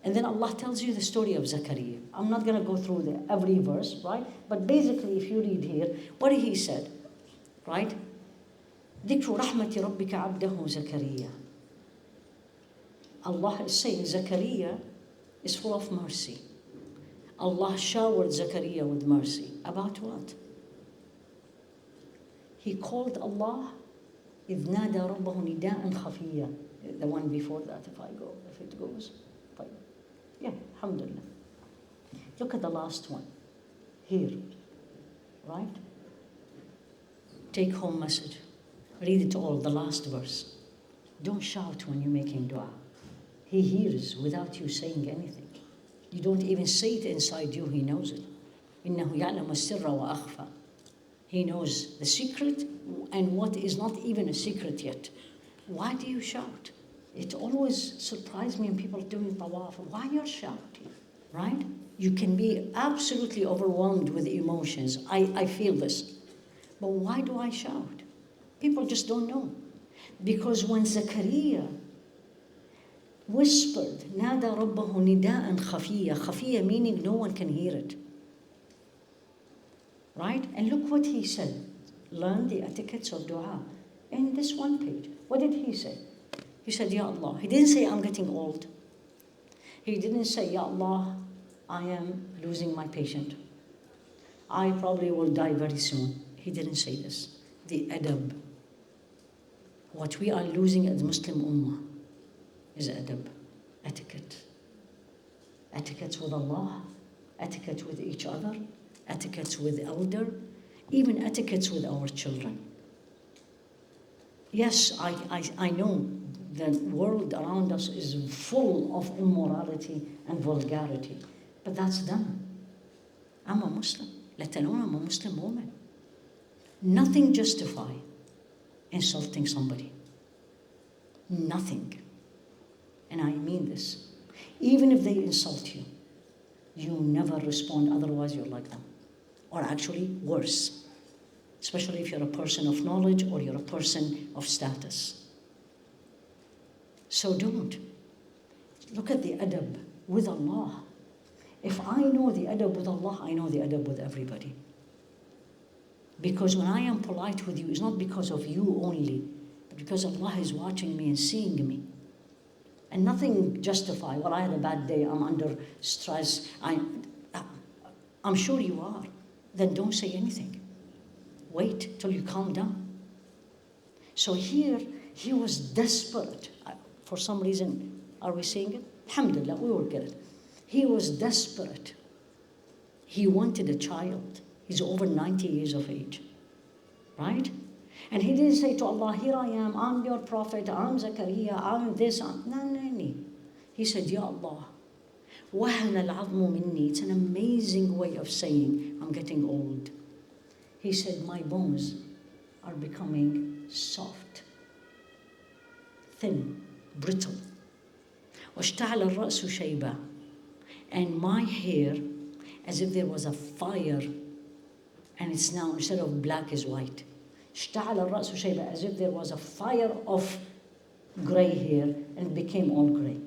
And then Allah tells you the story of Zakariya. I'm not going to go through every verse, right? But basically, if you read here, what he said, right? ذِكْرُ رَحْمَةِ رَبِّكَ عَبْدَهُ زَكَرِيَّا. Allah is saying Zakariya is full of mercy. Allah showered Zakariya with mercy. About what? He called Allah إِذْ نَادَى رَبَّهُ نِدَاءً خَفِيًّا. The one before that, if it goes. Yeah, alhamdulillah. Look at the last one. Here. Right? Take home message. Read it all, the last verse. Don't shout when you're making dua. He hears without you saying anything. You don't even say it inside you, he knows it. إِنَّهُ يَعْلَمُ السِّرَّ وَأَخْفَى. He knows the secret and what is not even a secret yet. Why do you shout? It always surprised me when people doing tawaf. Why you're shouting, right? You can be absolutely overwhelmed with emotions. I feel this. But why do I shout? People just don't know. Because when Zakariya whispered, نَادَى رَبَّهُ نِدَاءً خَفِيًّا, خَفِيًّا meaning no one can hear it. Right? And look what he said. Learn the etiquettes of dua. In this one page, what did he say? He said, Ya Allah. He didn't say, I'm getting old. He didn't say, Ya Allah, I am losing my patient. I probably will die very soon. He didn't say this. The adab. What we are losing as Muslim ummah is adab, etiquette. Etiquette with Allah, etiquette with each other, etiquette with elder, even etiquette with our children. Yes, I know the world around us is full of immorality and vulgarity, but that's them. I'm a Muslim, let alone I'm a Muslim woman. Nothing justifies insulting somebody. Nothing. And I mean this. Even if they insult you, you never respond, otherwise you're like them. Or actually worse. Especially if you're a person of knowledge or you're a person of status. So don't. Look at the adab with Allah. If I know the adab with Allah, I know the adab with everybody. Because when I am polite with you, it's not because of you only, but because Allah is watching me and seeing me. And nothing justifies, well, I had a bad day, I'm under stress, I'm sure you are. Then don't say anything. Wait till you calm down. So here, he was desperate. For some reason, are we saying it? Alhamdulillah, we will get it. He was desperate. He wanted a child. He's over 90 years of age. Right? And he didn't say to Allah, here I am, I'm your prophet, I'm Zakariya, I'm this, No. He said, Ya Allah, وَهَنَ الْعَظْمُ مِنِّي. It's an amazing way of saying, I'm getting old. He said, my bones are becoming soft, thin, brittle. وَاشْتَعْلَ الرَّأْسُ شَيْبًا. And my hair, as if there was a fire, and it's now, instead of black, is white. اشْتَعْلَ الرَّأْسُ شَيْبًا. As if there was a fire of gray hair, and it became all gray.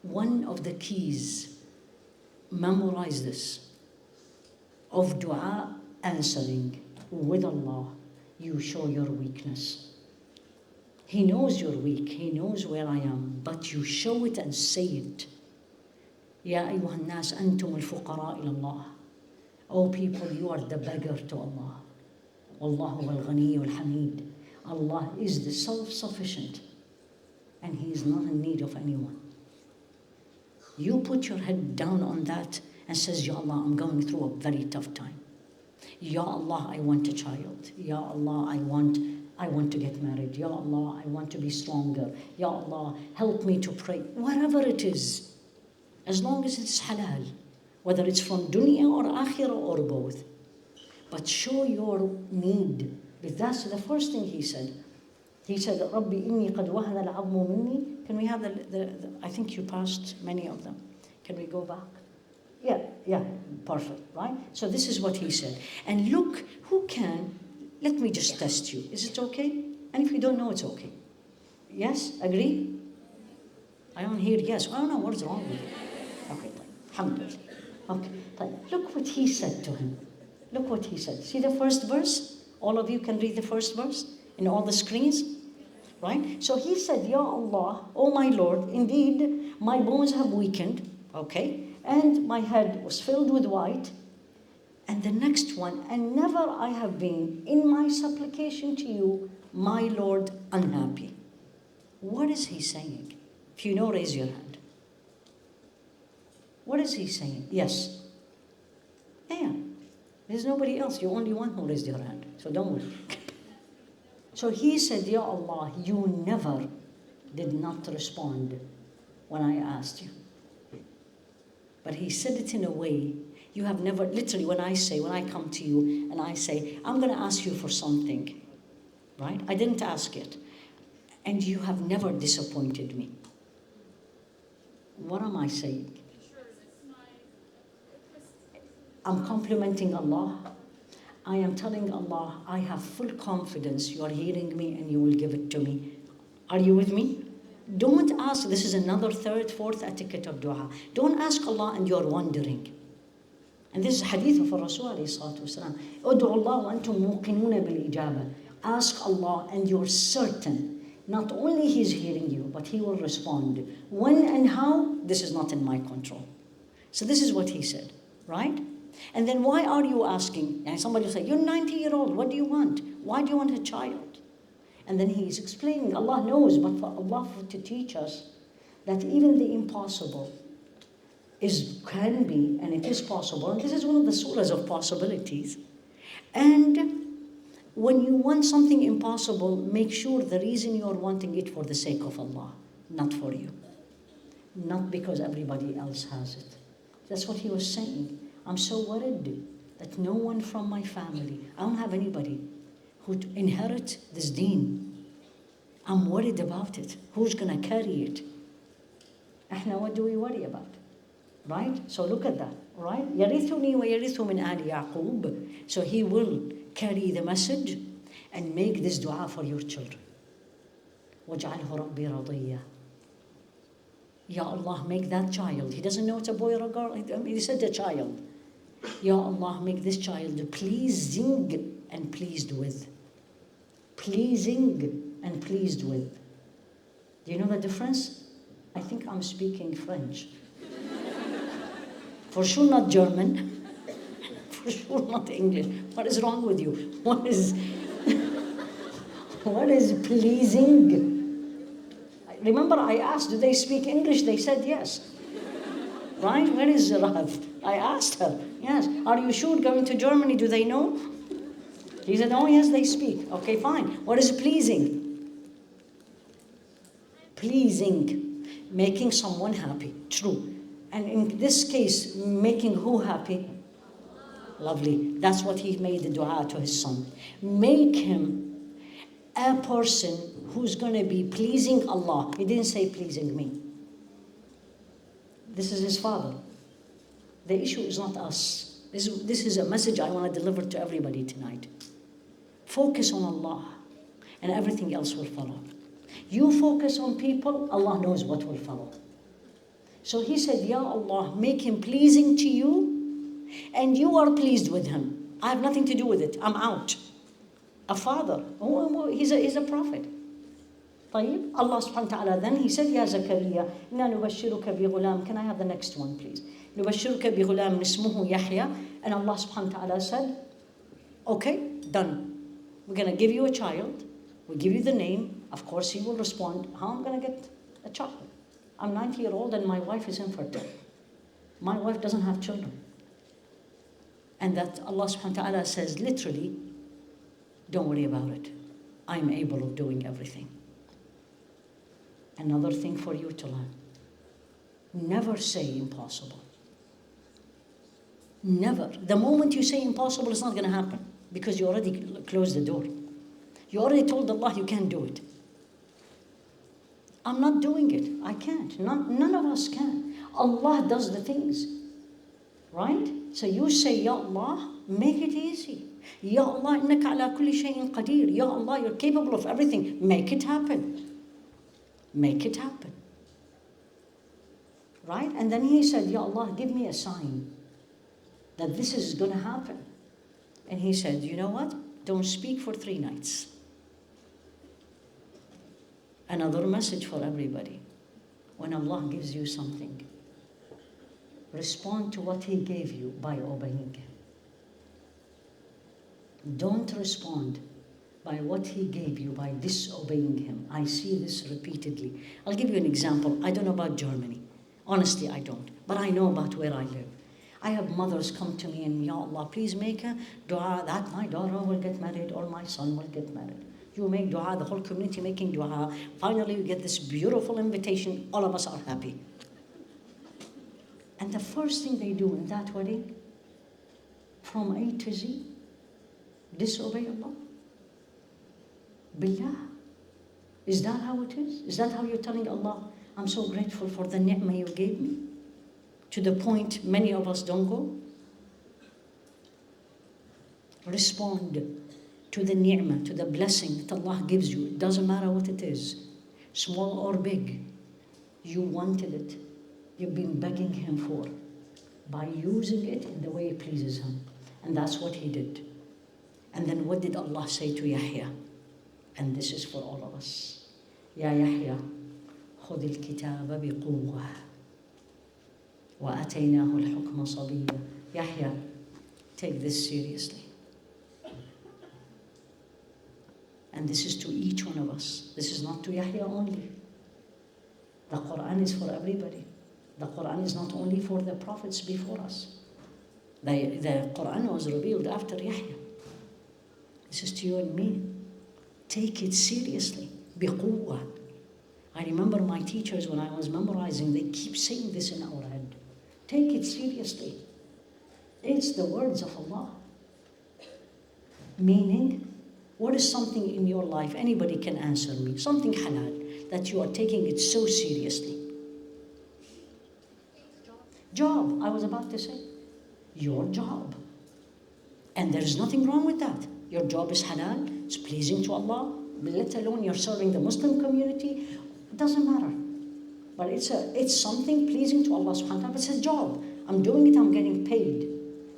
One of the keys, memorize this, of dua answering with Allah, you show your weakness. He knows you're weak, He knows where I am, but you show it and say it. Ya ayyuhan nas antum al-fuqara ila Allah. O people, you are the beggar to Allah. Wallahu al-ghani al-hamid. Allah is the self-sufficient, and He is not in need of anyone. You put your head down on that and says, Ya Allah, I'm going through a very tough time. Ya Allah, I want a child. Ya Allah, I want to get married. Ya Allah, I want to be stronger. Ya Allah, help me to pray. Whatever it is, as long as it's halal, whether it's from dunya or akhirah or both. But show your need. But that's the first thing he said. He said, Rabbi inni qad wahana al-'azmu minni. Can we have the I think you passed many of them. Can we go back? Yeah, perfect, right? So this is what he said. And look, let me just test you. Is it okay? And if you don't know, it's okay. Yes? Agree? I don't hear yes. I don't know what's wrong with you. Okay, alhamdulillah. Okay, look what he said to him. Look what he said. See the first verse? All of you can read the first verse in all the screens, right? So he said, Ya Allah, oh my Lord, indeed my bones have weakened, okay, and my head was filled with white. And the next one, and never I have been in my supplication to you, my Lord, unhappy. What is he saying? If you know, raise your hand. What is he saying? Yes. Yeah. There's nobody else. You're only one who raised your hand. So don't worry. So he said, Ya Allah, you never did not respond when I asked you. But he said it in a way, you have never, literally when I come to you and I say, I'm going to ask you for something, right? I didn't ask it. And you have never disappointed me. What am I saying? I'm complimenting Allah. I am telling Allah, I have full confidence you are hearing me and you will give it to me. Are you with me? Don't ask, this is another third, fourth etiquette of dua. Don't ask Allah and you're wondering. And this is hadith of Rasul alayhi salatu wasalam. Udu Allah wa antum muqinuna bil ijaba. Ask Allah and you're certain. Not only He's hearing you, but He will respond. When and how, this is not in my control. So this is what he said, right? And then why are you asking? And somebody will say, you're 90-year-old, what do you want? Why do you want a child? And then he's explaining, Allah knows, but for Allah to teach us that even the impossible can be, and it is possible, and this is one of the surahs of possibilities. And when you want something impossible, make sure the reason you are wanting it for the sake of Allah, not for you. Not because everybody else has it. That's what he was saying. I'm so worried that no one from my family, I don't have anybody who inherit this deen. I'm worried about it. Who's going to carry it? Ahna, what do we worry about? Right? So look at that, right? يَرِثُنِي وَيَرِثُ مِنْ آلِ يَعْقُوبَ. So he will carry the message and make this dua for your children. وَاجْعَلْهُ رَبِّي رَضِيًّا. Ya Allah, make that child. He doesn't know it's a boy or a girl. He said a child. Ya Allah, make this child pleasing and pleased with. Pleasing and pleased with. Do you know the difference? I think I'm speaking French. For sure not German. For sure not English. What is wrong with you? What is pleasing? Remember I asked, do they speak English? They said yes. Right? Where is Rav? I asked her. Yes. Are you sure going to Germany? Do they know? He said, oh yes, they speak. Okay, fine. What is pleasing? Pleasing. Making someone happy. True. And in this case, making who happy? Lovely. That's what he made the dua to his son. Make him a person who's going to be pleasing Allah. He didn't say pleasing me. This is his father. The issue is not us. This is a message I want to deliver to everybody tonight. Focus on Allah and everything else will follow. You focus on people, Allah knows what will follow. So he said, Ya Allah, make him pleasing to you and you are pleased with him. I have nothing to do with it. I'm out. A father. Oh, he's a prophet. طيب. Allah subhanahu wa ta'ala then he said, Ya Zakariya, inna nubashiruka bi ghulam. Can I have the next one, please? Nubashiruka bi ghulam ismuhu Yahya. And Allah subhanahu wa ta'ala said, okay, done. We're going to give you a child. We'll give you the name. Of course, he will respond, how am I going to get a child? I'm 90-year-old and my wife is infertile. My wife doesn't have children. And that Allah subhanahu wa ta'ala says literally, don't worry about it. I'm able of doing everything. Another thing for you to learn. Never say impossible. Never. The moment you say impossible, it's not going to happen because you already closed the door. You already told Allah you can't do it. I'm not doing it. I can't. None of us can. Allah does the things. Right? So you say, Ya Allah, make it easy. Ya Allah, innaka ala kulli shay'in qadir. Ya Allah, you're capable of everything. Make it happen. Make it happen. right? And then he said, Ya Allah, give me a sign that this is going to happen. And he said, you know what? Don't speak for 3 nights. Another message for everybody. When Allah gives you something, respond to what He gave you by obeying Him. Don't respond by what He gave you by disobeying Him. I see this repeatedly. I'll give you an example. I don't know about Germany. Honestly, I don't. But I know about where I live. I have mothers come to me and, Ya Allah, please make a dua that my daughter will get married or my son will get married. You make dua, the whole community making dua. Finally, you get this beautiful invitation. All of us are happy. And the first thing they do in that wedding, from A to Z, disobey Allah. Billah. Is that how it is? Is that how you're telling Allah, I'm so grateful for the ni'mah you gave me? To the point many of us don't go. Respond to the ni'mah, to the blessing that Allah gives you. It doesn't matter what it is, small or big. You wanted it. You've been begging Him for, by using it in the way it pleases Him. And that's what He did. And then what did Allah say to Yahya? And this is for all of us. Ya Yahya, خذ الكتاب بقوة وأتيناه الحكم صبيا. Yahya, take this seriously. And this is to each one of us. This is not to Yahya only. The Quran is for everybody. The Quran is not only for the prophets before us. The Quran was revealed after Yahya. This is to you and me. Take it seriously. بقوة. I remember my teachers when I was memorizing, they keep saying this in our head. Take it seriously. It's the words of Allah. Meaning, what is something in your life, anybody can answer me, something halal, that you are taking it so seriously? Job, I was about to say. Your job. And there's nothing wrong with that. Your job is halal, it's pleasing to Allah, let alone you're serving the Muslim community. It doesn't matter. But it's something pleasing to Allah subhanahu wa ta'ala. It's a job. I'm doing it, I'm getting paid.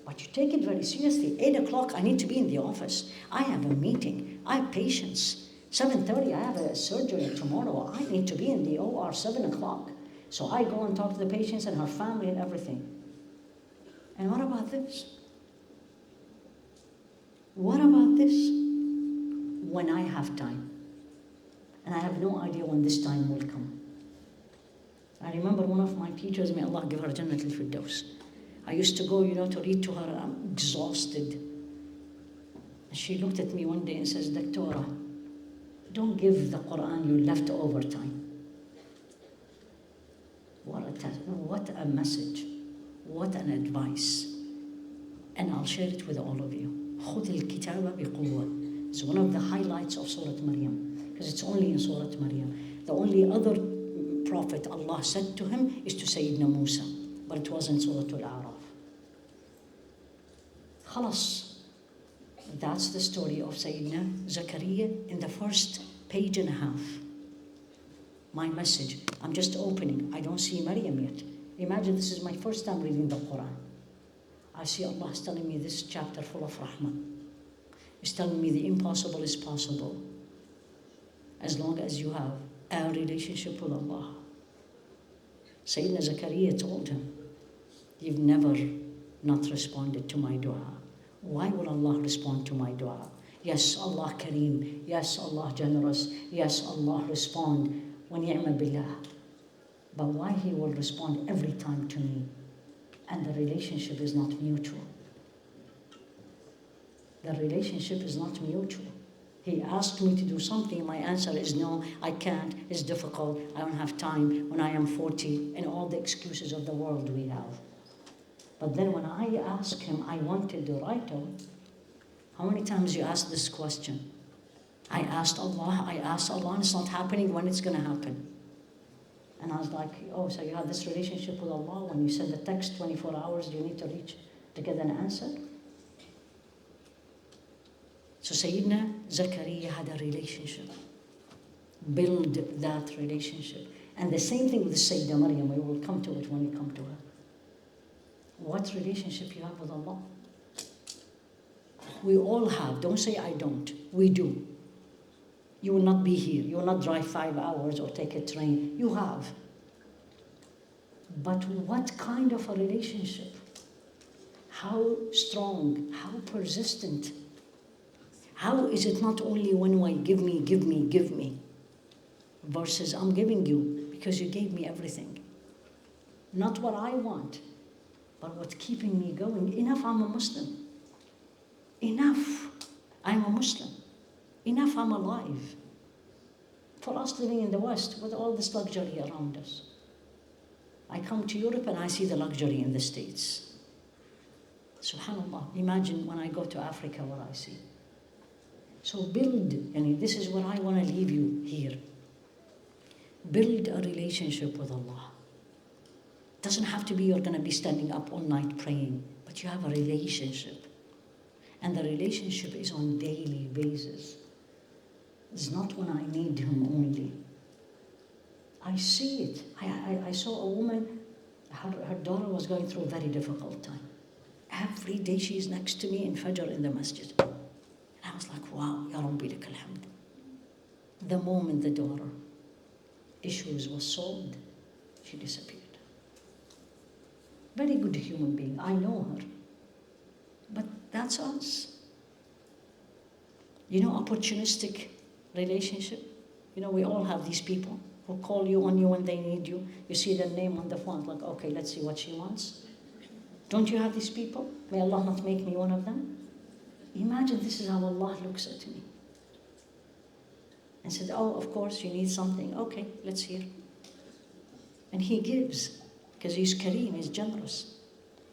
But you take it very seriously. 8 o'clock, I need to be in the office. I have a meeting. I have patients. 7:30, I have a surgery tomorrow. I need to be in the OR 7 o'clock. So I go and talk to the patients and her family and everything. And what about this? What about this? When I have time. And I have no idea when this time will come. I remember one of my teachers, may Allah give her Jannah al-Firdaus. I used to go, to read to her. I'm exhausted. And she looked at me one day and says, Doctora, don't give the Quran your leftover time. What a message. What an advice. And I'll share it with all of you. خُذِ الْكِتَابَ بِقُوَّةٍ. It's one of the highlights of Surah Maryam, because it's only in Surah Maryam. The only other prophet Allah said to him is to Sayyidina Musa, but it was in Surah Al-A'raf. Khalas. That's the story of Sayyidina Zakariya in the first page and a half. My message, I'm just opening. I don't see Maryam yet. Imagine this is my first time reading the Quran. I see Allah is telling me this chapter full of rahmah. He's telling me the impossible is possible as long as you have a relationship with Allah. Sayyidina Zakariya told him, you've never not responded to my dua. Why will Allah respond to my dua? Yes, Allah Kareem. Yes, Allah generous. Yes, Allah respond. Wa ni'ma billah. But why He will respond every time to me? And the relationship is not mutual. The relationship is not mutual. He asked me to do something, my answer is no, I can't, it's difficult, I don't have time, when I am 40, and all the excuses of the world we have. But then when I ask Him, I wanted the right of, how many times you ask this question? I asked Allah, and it's not happening. When it's going to happen? And I was like, oh, so you have this relationship with Allah. When you send a text 24 hours, you need to reach to get an answer. So Sayyidina Zakariya had a relationship. Build that relationship. And the same thing with the Sayyidah Maryam, we will come to it when we come to her. What relationship you have with Allah? We all have. Don't say I don't. We do. You will not be here. You will not drive 5 hours or take a train. You have. But what kind of a relationship? How strong? How persistent? How is it not only when I give me, versus I'm giving you because you gave me everything. Not what I want, but what's keeping me going. Enough, I'm a Muslim. Enough, I'm a Muslim. Enough, I'm alive. For us living in the West with all this luxury around us. I come to Europe and I see the luxury in the States. Subhanallah, imagine when I go to Africa what I see. So build, and this is what I want to leave you here. Build a relationship with Allah. It doesn't have to be you're going to be standing up all night praying, but you have a relationship. And the relationship is on daily basis. It's not when I need Him only. I see it. I saw a woman, her daughter was going through a very difficult time. Every day she's next to me in Fajr in the masjid. And I was like, wow, Ya Rabbi lakal hamd. The moment the daughter issues was solved, she disappeared. Very good human being, I know her. But that's us. Opportunistic relationship. We all have these people who call you on you when they need you. You see their name on the phone, like, okay, let's see what she wants. Don't you have these people? May Allah not make me one of them. Imagine this is how Allah looks at me. And said, oh, of course, you need something. Okay, let's hear. And He gives, because He's Kareem, He's generous.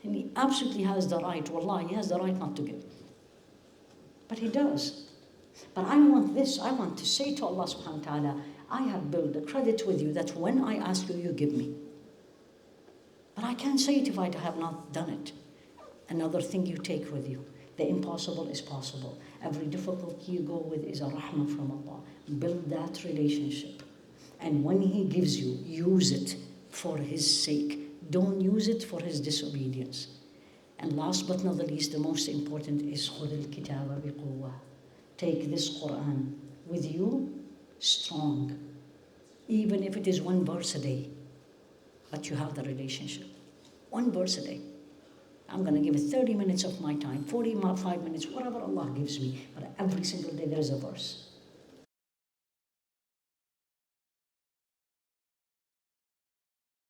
And He absolutely has the right, wallah, He has the right not to give. But He does. But I want this, I want to say to Allah subhanahu wa ta'ala, I have built a credit with you that when I ask you, you give me. But I can't say it if I have not done it. Another thing you take with you. The impossible is possible. Every difficulty you go with is a rahmah from Allah. Build that relationship. And when He gives you, use it for His sake. Don't use it for His disobedience. And last but not the least, the most important is خُذِ الْكِتَابَ بِقُوَّةٍ. Take this Quran with you strong. Even if it is 1 verse a day. But you have the relationship. 1 verse a day. I'm going to give it 30 minutes of my time, 45 minutes, whatever Allah gives me. But every single day there is a verse.